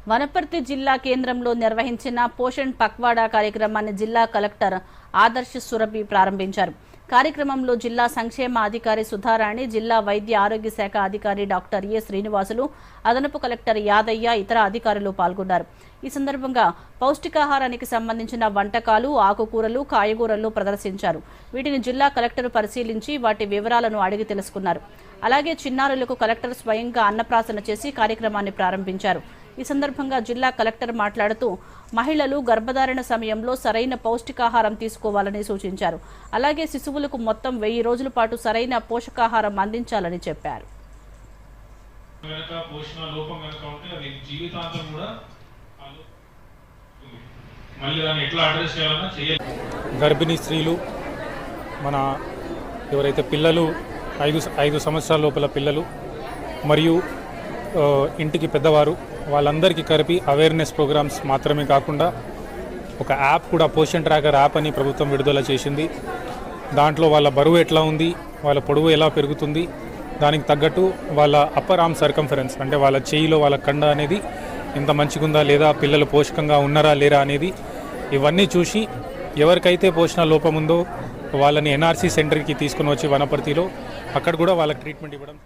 వనపర్తి జిల్లా కేంద్రంలో నిర్వహించిన పోషణ్ పక్వాడా కార్యక్రమాన్ని జిల్లా కలెక్టర్ ఆదర్శ్ సురభి ప్రారంభించారు. కార్యక్రమంలో జిల్లా సంక్షేమ అధికారి సుధారాణి, జిల్లా వైద్య ఆరోగ్య శాఖ అధికారి డాక్టర్ ఏ శ్రీనివాసులు, అదనపు కలెక్టర్ యాదయ్య, ఇతర అధికారులు పాల్గొన్నారు. ఈ సందర్భంగా పౌష్టికాహారానికి సంబంధించిన వంటకాలు, ఆకుకూరలు, కాయగూరలు ప్రదర్శించారు. వీటిని జిల్లా కలెక్టర్ పరిశీలించి వాటి వివరాలను అడిగి తెలుసుకున్నారు. అలాగే చిన్నారులకు కలెక్టర్ స్వయంగా అన్నప్రాసన చేసి కార్యక్రమాన్ని ప్రారంభించారు. ఈ సందర్భంగా జిల్లా కలెక్టర్ మాట్లాడుతూ మహిళలు గర్భధారణ సమయంలో సరైన పౌష్టికాహారం తీసుకోవాలని సూచించారు. అలాగే శిశువులకు మొత్తం 1000 రోజుల పాటు సరైన పోషకాహారం అందించాలని చెప్పారు. గర్భిణీ స్త్రీలు, మన ఎవరైతే పిల్లలు 5 సంవత్సరాల లోపల పిల్లలు మరియు ఇంటికి పెద్దవారు వాళ్ళందరికీ కలిపి అవేర్నెస్ ప్రోగ్రామ్స్ మాత్రమే కాకుండా ఒక యాప్ కూడా పోషన్ ట్రాకర్ యాప్ అని ప్రభుత్వం విడుదల చేసింది. దాంట్లో వాళ్ళ బరువు ఎట్లా ఉంది, వాళ్ళ పొడవు ఎలా పెరుగుతుంది, దానికి తగ్గట్టు వాళ్ళ అప్పర్ ఆర్మ్ సర్కంఫరెన్స్ అంటే వాళ్ళ చేయిలో వాళ్ళ కండ అనేది ఎంత మంచిగుందా లేదా, పిల్లలు పోషకంగా ఉన్నారా లేరా అనేది ఇవన్నీ చూసి ఎవరికైతే పోషణ లోపం ఉందో వాళ్ళని ఎన్ఆర్సీ సెంటర్కి తీసుకుని వచ్చి వనపర్తిలో అక్కడ కూడా వాళ్ళకి ట్రీట్మెంట్ ఇవ్వడం